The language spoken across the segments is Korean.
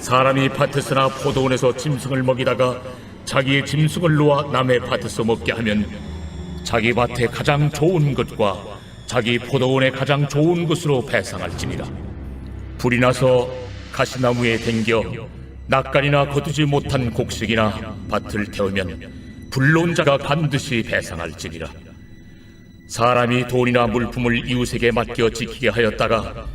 사람이 밭에서나 포도원에서 짐승을 먹이다가 자기의 짐승을 놓아 남의 밭에서 먹게 하면 자기 밭에 가장 좋은 것과 자기 포도원에 가장 좋은 것으로 배상할지니라. 불이 나서 가시나무에 댕겨 낯간이나 거두지 못한 곡식이나 밭을 태우면 불러온 자가 반드시 배상할지니라. 사람이 돈이나 물품을 이웃에게 맡겨 지키게 하였다가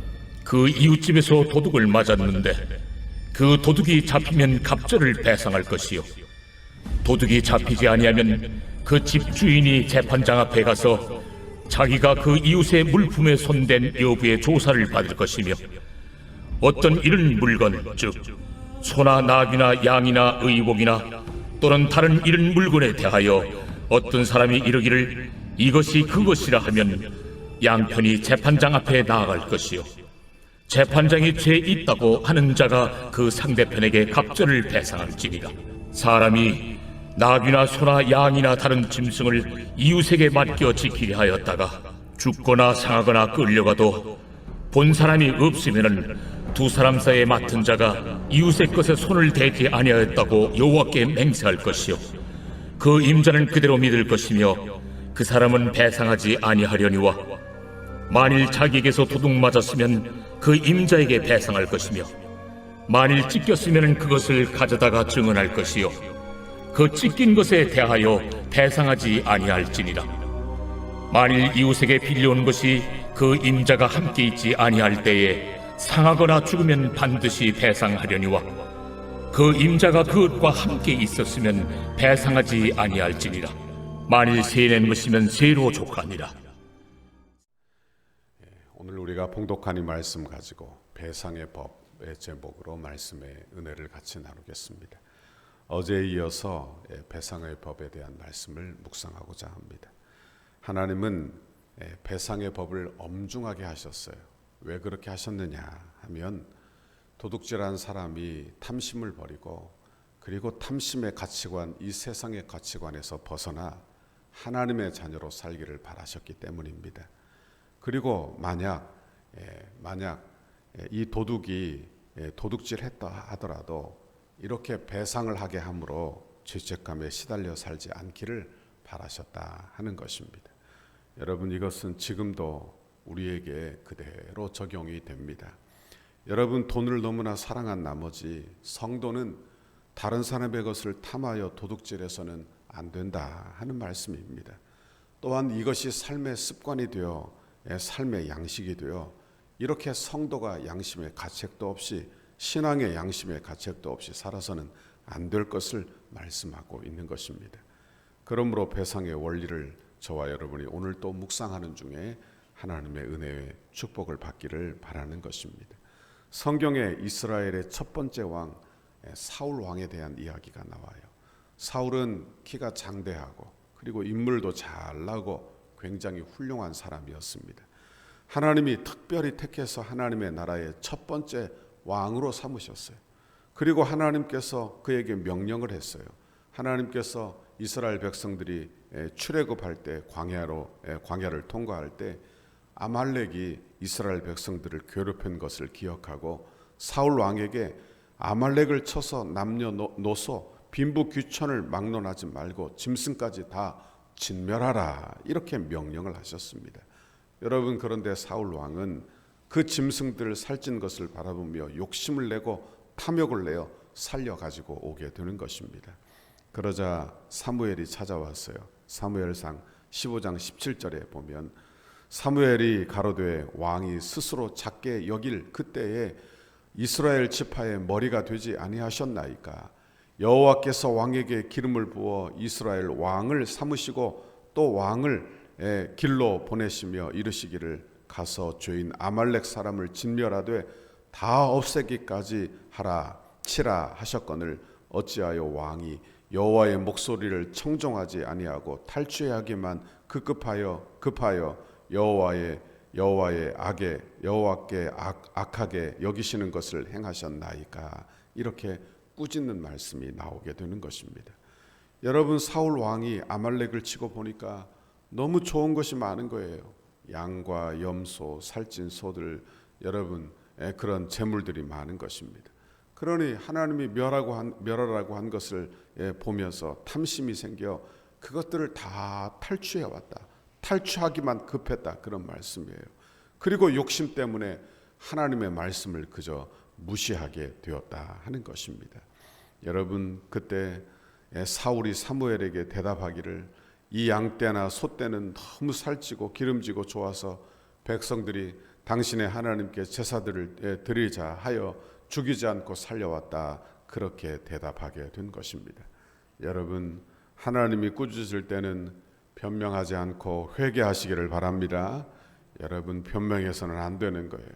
그 이웃집에서 도둑을 맞았는데 그 도둑이 잡히면 갑절을 배상할 것이요, 도둑이 잡히지 아니하면 그 집주인이 재판장 앞에 가서 자기가 그 이웃의 물품에 손댄 여부의 조사를 받을 것이며, 어떤 이런 물건, 즉 소나 나귀나 양이나 의복이나 또는 다른 이런 물건에 대하여 어떤 사람이 이르기를 이것이 그것이라 하면 양편이 재판장 앞에 나아갈 것이요, 재판장이 죄 있다고 하는 자가 그 상대편에게 갑절을 배상할지니라. 사람이 나귀나 소나 양이나 다른 짐승을 이웃에게 맡겨 지키게 하였다가 죽거나 상하거나 끌려가도 본 사람이 없으면은 두 사람 사이에 맡은 자가 이웃의 것에 손을 대지 아니하였다고 여호와께 맹세할 것이요, 그 임자는 그대로 믿을 것이며 그 사람은 배상하지 아니하려니와, 만일 자기에게서 도둑 맞았으면 그 임자에게 배상할 것이며, 만일 찢겼으면 그것을 가져다가 증언할 것이요, 그 찢긴 것에 대하여 배상하지 아니할지니라. 만일 이웃에게 빌려온 것이 그 임자가 함께 있지 아니할 때에 상하거나 죽으면 반드시 배상하려니와, 그 임자가 그것과 함께 있었으면 배상하지 아니할지니라. 만일 세낸 것이면 세로 족하니라. 오늘 우리가 봉독한 이 말씀 가지고 배상의 법의 제목으로 말씀의 은혜를 같이 나누겠습니다. 어제에 이어서 배상의 법에 대한 말씀을 묵상하고자 합니다. 하나님은 배상의 법을 엄중하게 하셨어요. 왜 그렇게 하셨느냐 하면, 도둑질한 사람이 탐심을 버리고 그리고 탐심의 가치관, 이 세상의 가치관에서 벗어나 하나님의 자녀로 살기를 바라셨기 때문입니다. 그리고 만약 이 도둑이 도둑질했다 하더라도 이렇게 배상을 하게 함으로 죄책감에 시달려 살지 않기를 바라셨다 하는 것입니다. 여러분, 이것은 지금도 우리에게 그대로 적용이 됩니다. 여러분, 돈을 너무나 사랑한 나머지 성도는 다른 사람의 것을 탐하여 도둑질해서는 안 된다 하는 말씀입니다. 또한 이것이 삶의 습관이 되어 삶의 양식이 되어 이렇게 성도가 양심의 가책도 없이, 신앙의 양심의 가책도 없이 살아서는 안 될 것을 말씀하고 있는 것입니다. 그러므로 배상의 원리를 저와 여러분이 오늘 또 묵상하는 중에 하나님의 은혜의 축복을 받기를 바라는 것입니다. 성경에 이스라엘의 첫 번째 왕 사울 왕에 대한 이야기가 나와요. 사울은 키가 장대하고 그리고 인물도 잘나고 굉장히 훌륭한 사람이었습니다. 하나님이 특별히 택해서 하나님의 나라의 첫 번째 왕으로 삼으셨어요. 그리고 하나님께서 그에게 명령을 했어요. 하나님께서 이스라엘 백성들이 출애굽할 때 광야를 통과할 때 아말렉이 이스라엘 백성들을 괴롭힌 것을 기억하고 사울 왕에게 아말렉을 쳐서 남녀노소 빈부귀천을 막론하지 말고 짐승까지 다 진멸하라, 이렇게 명령을 하셨습니다. 여러분, 그런데 사울 왕은 그 짐승들을 살찐 것을 바라보며 욕심을 내고 탐욕을 내어 살려가지고 오게 되는 것입니다. 그러자 사무엘이 찾아왔어요. 사무엘상 15장 17절에 보면, 사무엘이 가로되 왕이 스스로 작게 여길 그때에 이스라엘 지파의 머리가 되지 아니하셨나이까. 여호와께서 왕에게 기름을 부어 이스라엘 왕을 삼으시고 또 왕을 길로 보내시며 이르시기를 가서 죄인 아말렉 사람을 진멸하되 다 없애기까지 하라 치라 하셨거늘 어찌하여 왕이 여호와의 목소리를 청종하지 아니하고 탈취하기만 급하여 여호와께 악하게 여기시는 것을 행하셨나이까. 이렇게 꾸짖는 말씀이 나오게 되는 것입니다. 여러분, 사울 왕이 아말렉을 치고 보니까 너무 좋은 것이 많은 거예요. 양과 염소, 살찐 소들, 여러분 그런 재물들이 많은 것입니다. 그러니 하나님이 멸하라고 한 것을 보면서 탐심이 생겨 그것들을 다 탈취해 왔다. 탈취하기만 급했다. 그런 말씀이에요. 그리고 욕심 때문에 하나님의 말씀을 그저 무시하게 되었다 하는 것입니다. 여러분, 그때 사울이 사무엘에게 대답하기를 이 양떼나 소떼는 너무 살찌고 기름지고 좋아서 백성들이 당신의 하나님께 제사들을 드리자 하여 죽이지 않고 살려왔다. 그렇게 대답하게 된 것입니다. 여러분, 하나님이 꾸짖을 때는 변명하지 않고 회개하시기를 바랍니다. 여러분, 변명해서는 안 되는 거예요.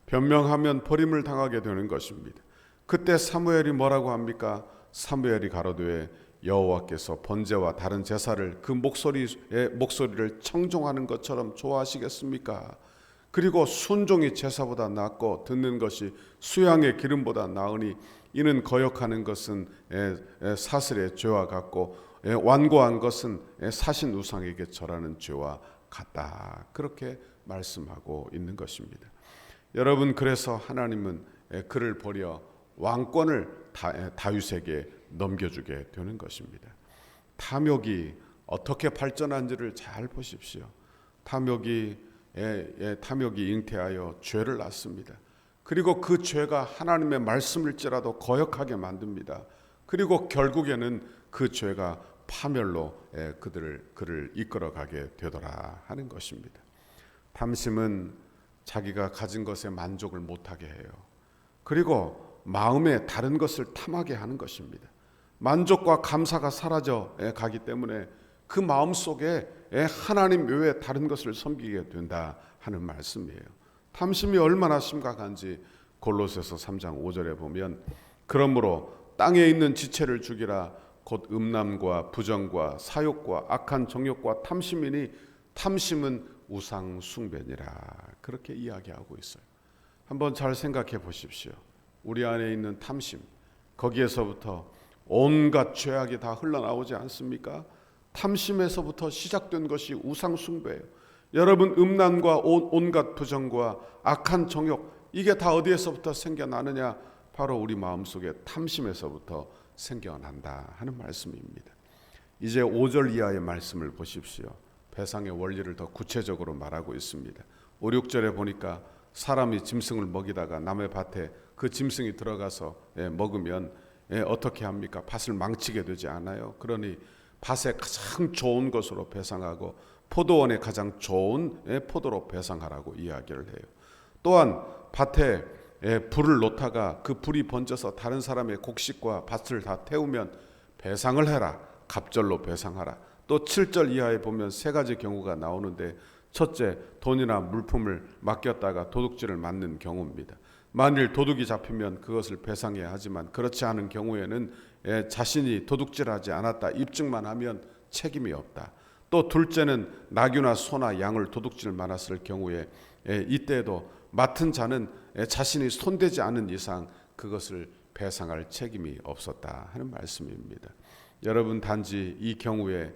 변명하면 버림을 당하게 되는 것입니다. 그때 사무엘이 뭐라고 합니까? 사무엘이 가로되 여호와께서 번제와 다른 제사를 그 목소리를 청종하는 것처럼 좋아하시겠습니까? 그리고 순종이 제사보다 낫고 듣는 것이 수양의 기름보다 나으니 이는 거역하는 것은 사슬의 죄와 같고 완고한 것은 사신 우상에게 절하는 죄와 같다. 그렇게 말씀하고 있는 것입니다. 여러분, 그래서 하나님은 그를 버려 왕권을 다윗에게 넘겨주게 되는 것입니다. 탐욕이 어떻게 발전한지를 잘 보십시오. 탐욕이 잉태하여 죄를 낳습니다. 그리고 그 죄가 하나님의 말씀일지라도 거역하게 만듭니다. 그리고 결국에는 그 죄가 파멸로 그를 이끌어가게 되더라 하는 것입니다. 탐심은 자기가 가진 것에 만족을 못하게 해요. 그리고 마음에 다른 것을 탐하게 하는 것입니다. 만족과 감사가 사라져 가기 때문에 그 마음 속에 하나님 외에 다른 것을 섬기게 된다 하는 말씀이에요. 탐심이 얼마나 심각한지 골로새서 3장 5절에 보면 그러므로 땅에 있는 지체를 죽이라 곧 음란과 부정과 사욕과 악한 정욕과 탐심이니 탐심은 우상 숭배니라. 그렇게 이야기하고 있어요. 한번 잘 생각해 보십시오. 우리 안에 있는 탐심, 거기에서부터 온갖 죄악이 다 흘러나오지 않습니까? 탐심에서부터 시작된 것이 우상 숭배예요. 여러분, 음란과 온갖 부정과 악한 정욕, 이게 다 어디에서부터 생겨나느냐? 바로 우리 마음속에 탐심에서부터 생겨난다 하는 말씀입니다. 이제 5절 이하의 말씀을 보십시오. 배상의 원리를 더 구체적으로 말하고 있습니다. 5, 6절에 보니까 사람이 짐승을 먹이다가 남의 밭에 그 짐승이 들어가서 먹으면 어떻게 합니까? 밭을 망치게 되지 않아요. 그러니 밭에 가장 좋은 것으로 배상하고 포도원에 가장 좋은 포도로 배상하라고 이야기를 해요. 또한 밭에 불을 놓다가 그 불이 번져서 다른 사람의 곡식과 밭을 다 태우면 배상을 해라. 갑절로 배상하라. 또 7절 이하에 보면 세 가지 경우가 나오는데, 첫째, 돈이나 물품을 맡겼다가 도둑질을 맞는 경우입니다. 만일 도둑이 잡히면 그것을 배상해야 하지만 그렇지 않은 경우에는 자신이 도둑질하지 않았다 입증만 하면 책임이 없다. 또 둘째는 나귀나 소나 양을 도둑질 많았을 경우에 이때에도 맡은 자는 자신이 손대지 않은 이상 그것을 배상할 책임이 없었다 하는 말씀입니다. 여러분, 단지 이 경우에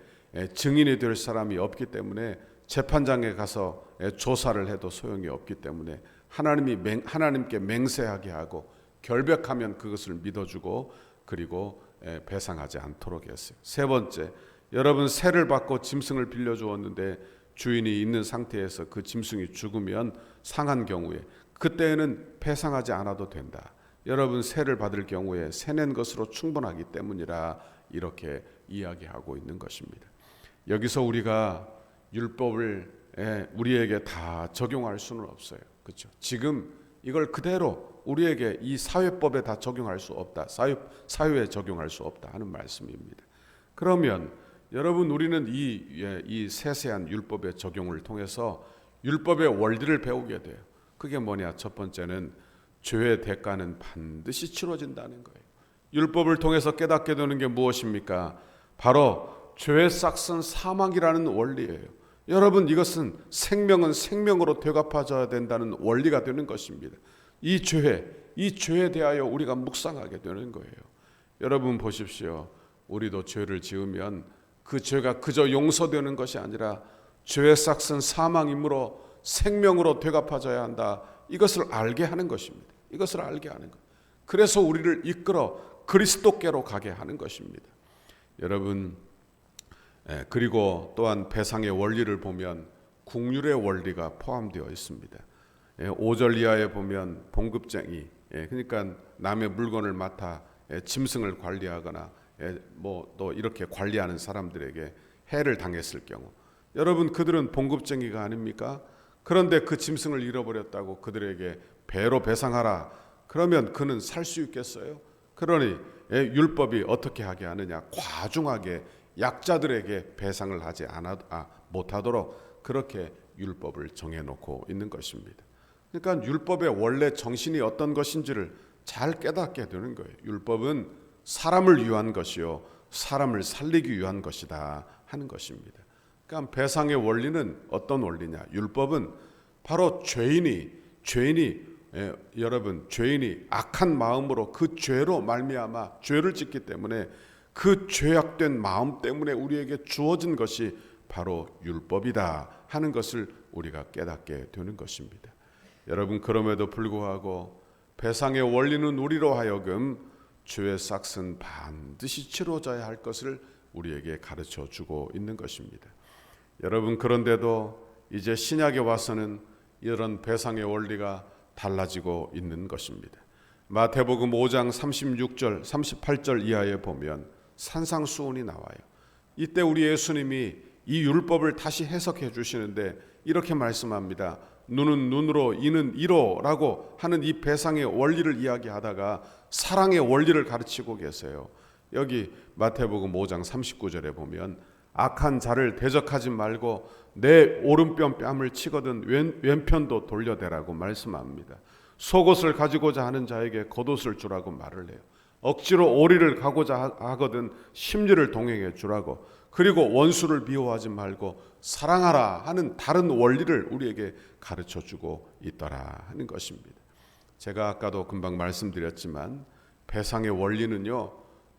증인이 될 사람이 없기 때문에 재판장에 가서 조사를 해도 소용이 없기 때문에 하나님께 맹세하게 하고 결백하면 그것을 믿어주고 그리고 배상하지 않도록 했어요. 세 번째, 여러분, 세를 받고 짐승을 빌려주었는데 주인이 있는 상태에서 그 짐승이 죽으면 상한 경우에 그때에는 배상하지 않아도 된다. 여러분, 세를 받을 경우에 세낸 것으로 충분하기 때문이라 이렇게 이야기하고 있는 것입니다. 여기서 우리가 율법을 우리에게 다 적용할 수는 없어요. 그렇죠? 지금 이걸 그대로 우리에게 이 사회법에 다 적용할 수 없다. 사회에 적용할 수 없다 하는 말씀입니다. 그러면 여러분, 우리는 이 세세한 율법의 적용을 통해서 율법의 원리를 배우게 돼요. 그게 뭐냐? 첫 번째는 죄의 대가는 반드시 치러진다는 거예요. 율법을 통해서 깨닫게 되는 게 무엇입니까? 바로 죄의 싹은 사망이라는 원리예요. 여러분, 이것은 생명은 생명으로 되갚아져야 된다는 원리가 되는 것입니다. 이 죄에 대하여 우리가 묵상하게 되는 거예요. 여러분 보십시오. 우리도 죄를 지으면 그 죄가 그저 용서되는 것이 아니라 죄의 싹은 사망이므로 생명으로 되갚아져야 한다. 이것을 알게 하는 것입니다. 이것을 알게 하는 것. 그래서 우리를 이끌어 그리스도께로 가게 하는 것입니다. 여러분, 그리고 또한 배상의 원리를 보면 국률의 원리가 포함되어 있습니다. 5절 이하에 보면 봉급쟁이, 그러니까 남의 물건을 맡아 짐승을 관리하거나 뭐 또 이렇게 관리하는 사람들에게 해를 당했을 경우, 여러분 그들은 봉급쟁이가 아닙니까? 그런데 그 짐승을 잃어버렸다고 그들에게 배로 배상하라 그러면 그는 살 수 있겠어요? 그러니 율법이 어떻게 하게 하느냐, 과중하게 약자들에게 배상을 하지 못하도록 그렇게 율법을 정해놓고 있는 것입니다. 그러니까 율법의 원래 정신이 어떤 것인지를 잘 깨닫게 되는 거예요. 율법은 사람을 위한 것이요 사람을 살리기 위한 것이다 하는 것입니다. 그러니까 배상의 원리는 어떤 원리냐? 율법은 바로 여러분 죄인이 악한 마음으로 그 죄로 말미암아 죄를 짓기 때문에 그 죄악된 마음 때문에 우리에게 주어진 것이 바로 율법이다 하는 것을 우리가 깨닫게 되는 것입니다. 여러분, 그럼에도 불구하고 배상의 원리는 우리로 하여금 죄의 싹은 반드시 치러져야 할 것을 우리에게 가르쳐 주고 있는 것입니다. 여러분, 그런데도 이제 신약에 와서는 이런 배상의 원리가 달라지고 있는 것입니다. 마태복음 5장 36절 38절 이하에 보면 산상수훈이 나와요. 이때 우리 예수님이 이 율법을 다시 해석해 주시는데 이렇게 말씀합니다. 눈은 눈으로 이는 이로 라고 하는 이 배상의 원리를 이야기하다가 사랑의 원리를 가르치고 계세요. 여기 마태복음 5장 39절에 보면 악한 자를 대적하지 말고 내 오른편 뺨을 치거든 왼편도 돌려대라고 말씀합니다. 속옷을 가지고자 하는 자에게 겉옷을 주라고 말을 해요. 억지로 오리를 가고자 하거든 심리를 동행해 주라고, 그리고 원수를 미워하지 말고 사랑하라 하는 다른 원리를 우리에게 가르쳐 주고 있더라 하는 것입니다. 제가 아까도 금방 말씀드렸지만 배상의 원리는요,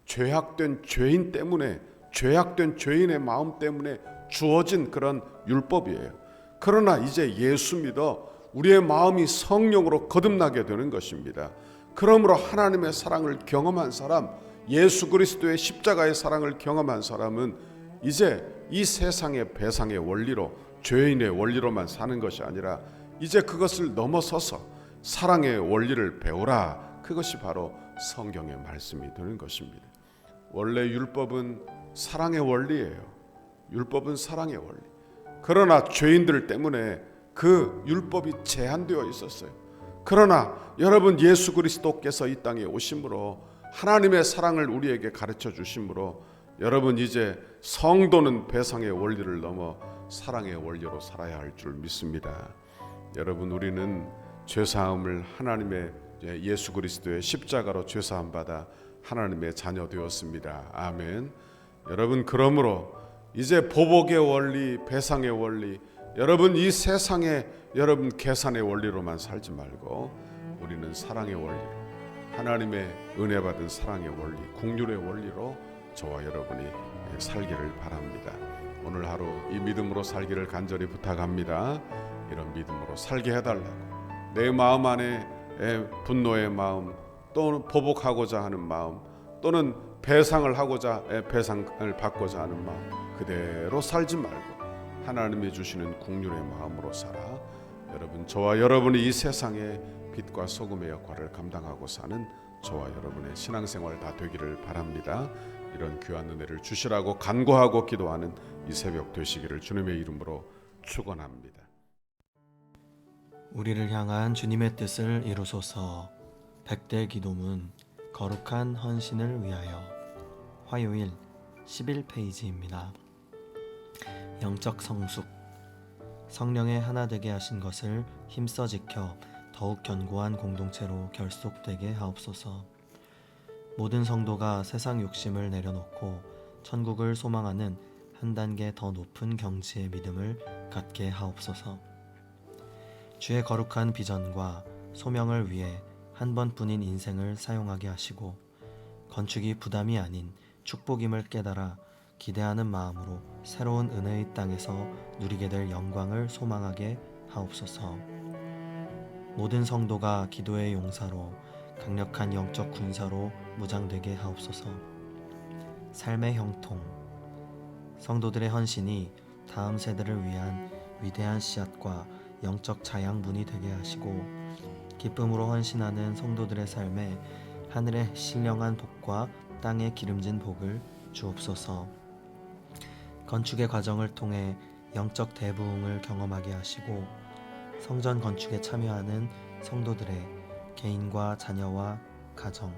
죄악된 죄인 때문에, 죄악된 죄인의 마음 때문에 주어진 그런 율법이에요. 그러나 이제 예수 믿어 우리의 마음이 성령으로 거듭나게 되는 것입니다. 그러므로 하나님의 사랑을 경험한 사람, 예수 그리스도의 십자가의 사랑을 경험한 사람은 이제 이 세상의 배상의 원리로, 죄인의 원리로만 사는 것이 아니라 이제 그것을 넘어서서 사랑의 원리를 배우라. 그것이 바로 성경의 말씀이 되는 것입니다. 원래 율법은 사랑의 원리예요. 율법은 사랑의 원리. 그러나 죄인들 때문에 그 율법이 제한되어 있었어요. 그러나 여러분, 예수 그리스도께서 이 땅에 오심으로 하나님의 사랑을 우리에게 가르쳐 주심으로 여러분, 이제 성도는 배상의 원리를 넘어 사랑의 원리로 살아야 할 줄 믿습니다. 여러분, 우리는 죄사함을 하나님의 예수 그리스도의 십자가로 죄사함 받아 하나님의 자녀 되었습니다. 아멘. 여러분, 그러므로 이제 보복의 원리, 배상의 원리, 여러분 이 세상에 여러분 계산의 원리로만 살지 말고 우리는 사랑의 원리로, 하나님의 은혜 받은 사랑의 원리, 긍휼의 원리로 저와 여러분이 살기를 바랍니다. 오늘 하루 이 믿음으로 살기를 간절히 부탁합니다. 이런 믿음으로 살게 해달라고, 내 마음 안에 분노의 마음, 또는 보복하고자 하는 마음, 또는 배상을 받고자 하는 마음 그대로 살지 말고 하나님이 주시는 긍휼의 마음으로 살아 여러분, 저와 여러분이 이 세상의 빛과 소금의 역할을 감당하고 사는 저와 여러분의 신앙생활 다 되기를 바랍니다. 이런 귀한 은혜를 주시라고 간구하고 기도하는 이 새벽 되시기를 주님의 이름으로 축원합니다. 우리를 향한 주님의 뜻을 이루소서. 백대 기도문 거룩한 헌신을 위하여, 화요일 11페이지입니다. 영적 성숙. 성령의 하나 되게 하신 것을 힘써 지켜 더욱 견고한 공동체로 결속되게 하옵소서. 모든 성도가 세상 욕심을 내려놓고 천국을 소망하는 한 단계 더 높은 경지의 믿음을 갖게 하옵소서. 주의 거룩한 비전과 소명을 위해 한 번뿐인 인생을 사용하게 하시고 건축이 부담이 아닌 축복임을 깨달아 기대하는 마음으로 새로운 은혜의 땅에서 누리게 될 영광을 소망하게 하옵소서. 모든 성도가 기도의 용사로 강력한 영적 군사로 무장되게 하옵소서. 삶의 형통. 성도들의 헌신이 다음 세대를 위한 위대한 씨앗과 영적 자양분이 되게 하시고, 기쁨으로 헌신하는 성도들의 삶에 하늘의 신령한 복과 땅의 기름진 복을 주옵소서. 건축의 과정을 통해 영적 대부흥을 경험하게 하시고, 성전 건축에 참여하는 성도들의 개인과 자녀와 가정,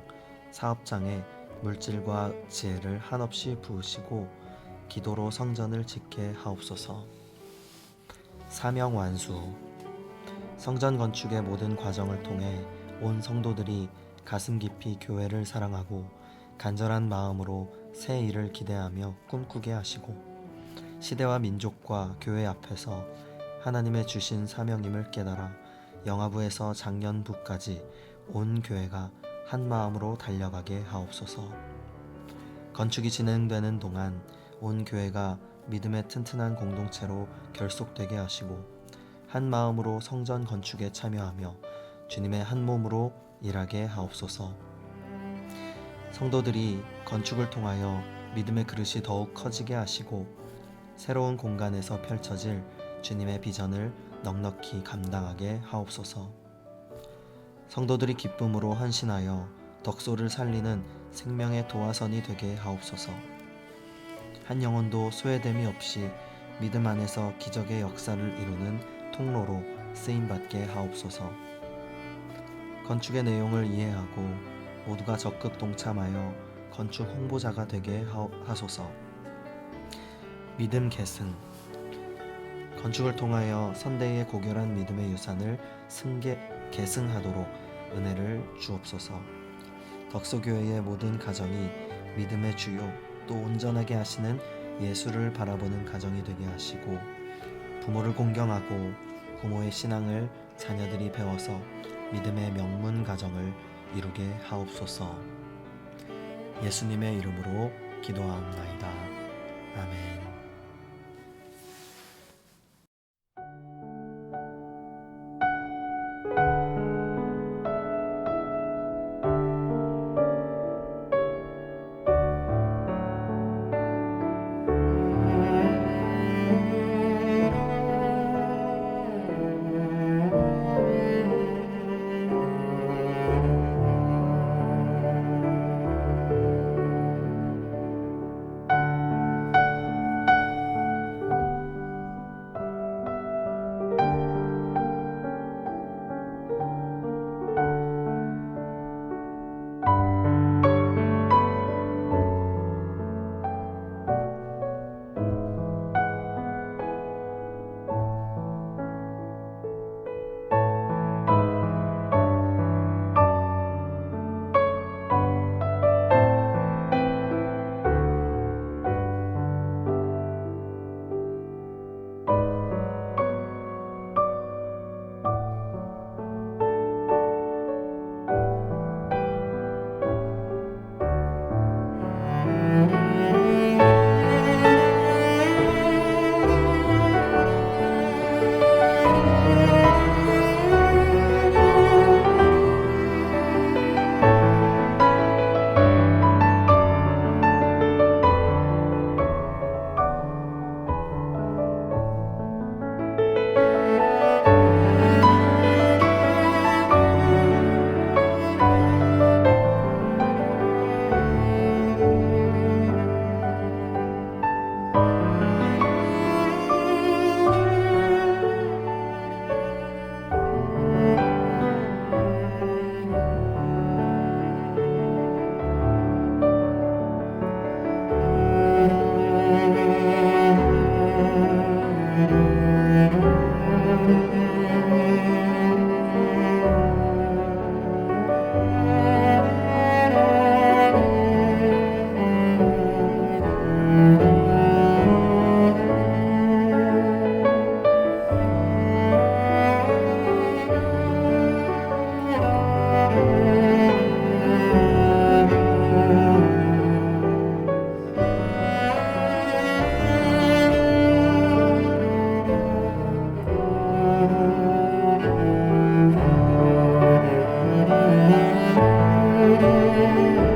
사업장에 물질과 지혜를 한없이 부으시고 기도로 성전을 짓게 하옵소서. 사명 완수. 성전 건축의 모든 과정을 통해 온 성도들이 가슴 깊이 교회를 사랑하고 간절한 마음으로 새 일을 기대하며 꿈꾸게 하시고, 시대와 민족과 교회 앞에서 하나님의 주신 사명임을 깨달아 영아부에서 장년부까지 온 교회가 한 마음으로 달려가게 하옵소서. 건축이 진행되는 동안 온 교회가 믿음의 튼튼한 공동체로 결속되게 하시고 한 마음으로 성전 건축에 참여하며 주님의 한 몸으로 일하게 하옵소서. 성도들이 건축을 통하여 믿음의 그릇이 더욱 커지게 하시고 새로운 공간에서 펼쳐질 주님의 비전을 넉넉히 감당하게 하옵소서. 성도들이 기쁨으로 헌신하여 덕소를 살리는 생명의 도화선이 되게 하옵소서. 한 영혼도 소외됨이 없이 믿음 안에서 기적의 역사를 이루는 통로로 쓰임받게 하옵소서. 건축의 내용을 이해하고 모두가 적극 동참하여 건축 홍보자가 되게 하소서. 믿음 계승. 건축을 통하여 선대의 고결한 믿음의 유산을 계승하도록 은혜를 주옵소서. 덕소교회의 모든 가정이 믿음의 주요 또 온전하게 하시는 예수를 바라보는 가정이 되게 하시고, 부모를 공경하고 부모의 신앙을 자녀들이 배워서 믿음의 명문 가정을 이루게 하옵소서. 예수님의 이름으로 기도하옵나이다. 아멘. 아멘.